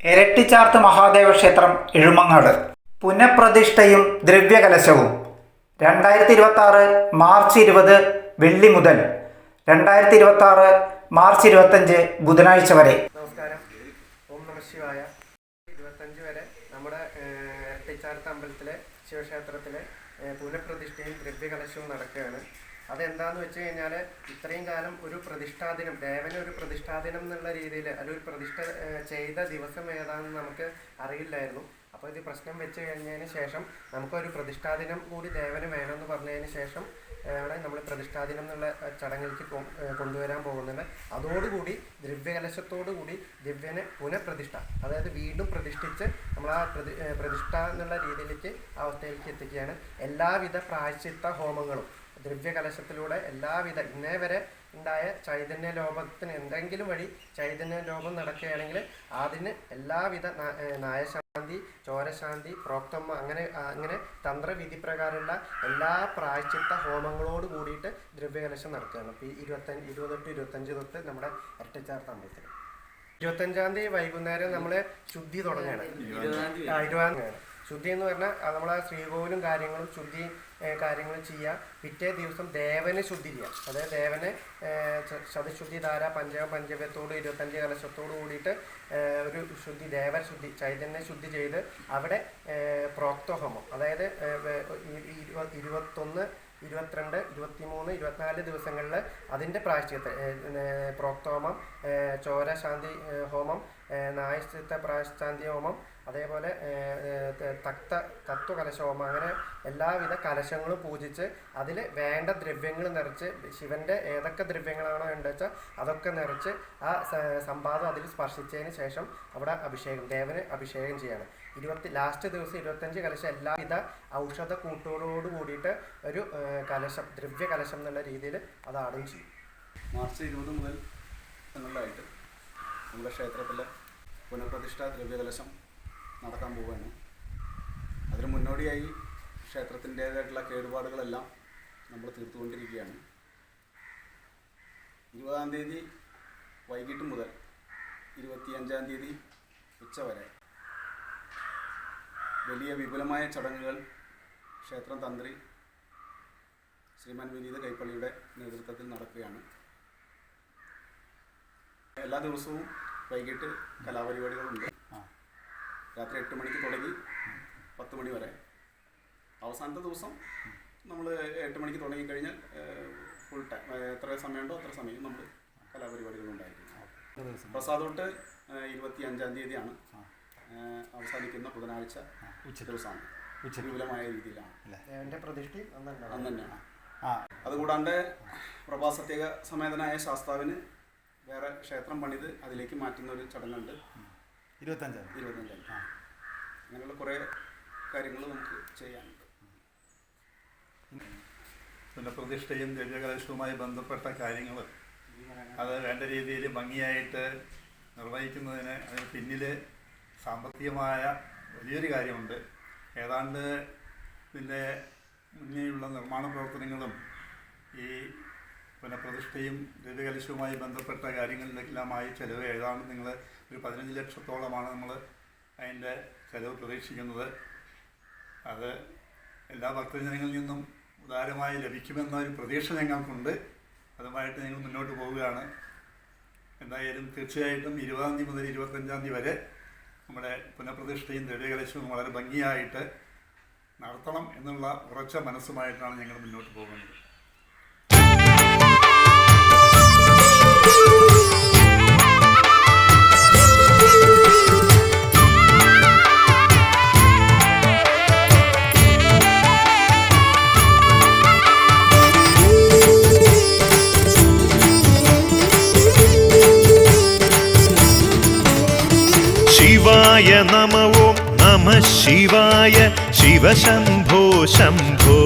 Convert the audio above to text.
ഇരട്ടിച്ചാർത്ത് മഹാദേവ ക്ഷേത്രം എഴുമങ്ങാട് പുനഃപ്രതിഷ്ഠയും ദ്രവ്യകലശവും 2026 മാർച്ച് 20 വെള്ളി മുതൽ 2026 മാർച്ച് 25 ബുധനാഴ്ച വരെ. നമസ്കാരം. ഓം നമഃ ശിവായ. 25 വരെ നമ്മുടെ ഇരട്ടിച്ചാർത്ത് അമ്പലത്തിലെ ശിവക്ഷേത്രത്തിലെ പുനഃപ്രതിഷ്ഠയും ദ്രവ്യകലശവും നടക്കുകയാണ്. അതെന്താന്ന് വെച്ച് കഴിഞ്ഞാൽ, ഇത്രയും കാലം ഒരു പ്രതിഷ്ഠാദിനം, ദേവന് ഒരു പ്രതിഷ്ഠാദിനം എന്നുള്ള രീതിയിൽ അതൊരു പ്രതിഷ്ഠ ചെയ്ത ദിവസം ഏതാണെന്ന് നമുക്ക് അറിയില്ലായിരുന്നു. അപ്പോൾ ഇത് പ്രശ്നം വെച്ച് കഴിഞ്ഞതിന് ശേഷം നമുക്കൊരു പ്രതിഷ്ഠാദിനം കൂടി ദേവന് വേണമെന്ന് പറഞ്ഞതിന് ശേഷം ആണ് നമ്മൾ പ്രതിഷ്ഠാദിനം എന്നുള്ള ചടങ്ങിലേക്ക് കൊണ്ടുവരാൻ പോകുന്നത്. അതോടുകൂടി ദ്രവ്യകലശത്തോടു കൂടി ദിവ്യനെ പുനഃപ്രതിഷ്ഠ, അതായത് വീണ്ടും പ്രതിഷ്ഠിച്ച് നമ്മൾ ആ പ്രതിഷ്ഠ എന്നുള്ള രീതിയിലേക്ക് അവസ്ഥയിലേക്ക് എത്തിക്കുകയാണ്. എല്ലാവിധ പ്രായശ്ചിത്ത ഹോമങ്ങളും ദ്രവ്യകലശത്തിലൂടെ എല്ലാവിധ ഇന്നേ വരെ ഉണ്ടായ ചൈതന്യ ലോപത്തിന് എന്തെങ്കിലും വഴി ചൈതന്യ ലോപം നടക്കുകയാണെങ്കിൽ അതിന് എല്ലാവിധ നായശാന്തി, ചോരശാന്തി, പ്രോക്തമ്മ, അങ്ങനെ തന്ത്രവിധി പ്രകാരമുള്ള എല്ലാ പ്രായശ്ചിത്ത ഹോമങ്ങളോട് കൂടിയിട്ട് ദ്രവ്യകലശം നടക്കുകയാണ്. ഇപ്പോൾ 25 തൊട്ട് നമ്മുടെ ഇരട്ടിച്ചാർത്ത് അമ്പലത്തിൽ 25-ാം തീയതി വൈകുന്നേരം നമ്മൾ ശുദ്ധി തുടങ്ങുകയാണ്. 20-ാം തീയതി ശുദ്ധി എന്ന് പറഞ്ഞാൽ നമ്മളെ ശ്രീകോവിലും കാര്യങ്ങളും ശുദ്ധി കാര്യങ്ങളും ചെയ്യുക. പിറ്റേ ദിവസം ദേവനെ ശുദ്ധി ചെയ്യുക. അതായത് ദേവനെ ശതശുദ്ധി ധാര പഞ്ചകം പഞ്ചവ്യത്തോട് 25 കലശത്തോട് കൂടിയിട്ട് ഒരു ശുദ്ധി, ദേവശുദ്ധി, ചൈതന്യ ശുദ്ധി ചെയ്ത് അവിടെ പ്രോക്തഹോമം, അതായത് 21, 22, 23, 24 ദിവസങ്ങളിൽ അതിൻ്റെ പ്രായശ്ചിത്ത പ്രോക്തോമം, ചോരശാന്തി ഹോമം, നായശ്ചിത്ത പ്രായശ്ചാന്തി ഹോമം, അതേപോലെ തത്വകലശ ഹോമം, അങ്ങനെ എല്ലാവിധ കലശങ്ങളും പൂജിച്ച് അതിൽ വേണ്ട ദ്രവ്യങ്ങൾ നിറച്ച് ശിവൻ്റെ ഏതൊക്കെ ദ്രവ്യങ്ങളാണോ ഉണ്ടെച്ചാൽ അതൊക്കെ നിറച്ച് ആ സംവാദം അതിൽ സ്പർശിച്ചതിന് ശേഷം അവിടെ അഭിഷേകം, ദേവന് അഭിഷേകം ചെയ്യാണ്. ലാസ്റ്റ് ദിവസം 25 കലശം എല്ലാവിധ ഔഷധ കൂട്ടുകളോട് കൂടിയിട്ട് ഒരു കലശം, ദ്രവ്യ കലശം എന്നുള്ള രീതിയിൽ അത് ആടും ചെയ്യും. മാർച്ച് 20 മുതൽ എന്നുള്ളതായിട്ട് നമ്മുടെ ക്ഷേത്രത്തിലെ പുനഃപ്രതിഷ്ഠ ദ്രവ്യകലശം നടക്കാൻ പോവുകയാണ്. അതിന് മുന്നോടിയായി ക്ഷേത്രത്തിൻ്റേതായിട്ടുള്ള കേടുപാടുകളെല്ലാം നമ്മൾ തീർത്തുകൊണ്ടിരിക്കുകയാണ്. 20-ാം തീയതി വൈകിട്ട് മുതൽ 25-ാം തീയതി ഉച്ചവരെ വലിയ വിപുലമായ ചടങ്ങുകൾ ക്ഷേത്രം തന്ത്രി ശ്രീമാൻ വിനീത് കൈപ്പള്ളിയുടെ നേതൃത്വത്തിൽ നടക്കുകയാണ്. എല്ലാ ദിവസവും വൈകിട്ട് കലാപരിപാടികളുണ്ട്. രാത്രി 8 മണിക്ക് തുടങ്ങി 10 മണി വരെ. അവസാനത്തെ ദിവസം നമ്മൾ 8 മണിക്ക് തുടങ്ങിക്കഴിഞ്ഞാൽ ഫുൾ ടൈം എത്ര സമയമുണ്ടോ അത്ര സമയം നമ്മൾ കലാപരിപാടികളുണ്ടായിരിക്കും. പ്രസാദോട്ട് 25-ാം തീയതിയാണ് അവസാനിക്കുന്ന ബുധനാഴ്ച ദിവസമാണ്. വിപുലമായ രീതിയിലാണ് അന്ന് തന്നെയാണ്. അതുകൂടാണ്ട് പ്രഭാസത്യേക സമേതനായ ശാസ്താവിന് വേറെ ക്ഷേത്രം പണിത് അതിലേക്ക് മാറ്റുന്ന ഒരു ചടങ്ങുണ്ട് 25-ാം തീയതി. അങ്ങനെയുള്ള കുറേ കാര്യങ്ങൾ നമുക്ക് ചെയ്യാനുണ്ട്. പുനഃപ്രതിഷ്ഠയും ദ്രവ്യകലശവുമായി ബന്ധപ്പെട്ട കാര്യങ്ങൾ അത് വേണ്ട രീതിയിൽ ഭംഗിയായിട്ട് നിർവഹിക്കുന്നതിന് അതിന് പിന്നിൽ സാമ്പത്തികമായ വലിയൊരു കാര്യമുണ്ട്. ഏതാണ്ട് ഇതിൻ്റെ മുന്നേയുള്ള നിർമ്മാണ പ്രവർത്തനങ്ങളും ഈ പുനഃപ്രതിഷ്ഠയും ദ്രവ്യകലശവുമായി ബന്ധപ്പെട്ട കാര്യങ്ങളിലെല്ലാമായി ചിലവ് ഏതാണ്ട് നിങ്ങൾ ഒരു 15 ലക്ഷത്തോളമാണ് നമ്മൾ അതിൻ്റെ ചിലവ് പ്രതീക്ഷിക്കുന്നത്. അത് എല്ലാ ഭക്തജനങ്ങളിൽ നിന്നും ഉദാരമായി ലഭിക്കുമെന്നൊരു പ്രതീക്ഷ ഞങ്ങൾക്കുണ്ട്. അതുമായിട്ട് ഞങ്ങൾ മുന്നോട്ട് പോവുകയാണ്. എന്തായാലും തീർച്ചയായിട്ടും 20-ാം തീയതി മുതൽ 25-ാം തീയതി വരെ നമ്മുടെ പുനഃപ്രതിഷ്ഠയും ദ്രവ്യകലശവും വളരെ ഭംഗിയായിട്ട് നടത്തണം എന്നുള്ള ഉറച്ച മനസ്സുമായിട്ടാണ് ഞങ്ങൾ മുന്നോട്ട് പോകുന്നത്. ശിവായ നമ ഓം നമഃ ശിവായ. ശിവ ശംഭോ ശംഭോ.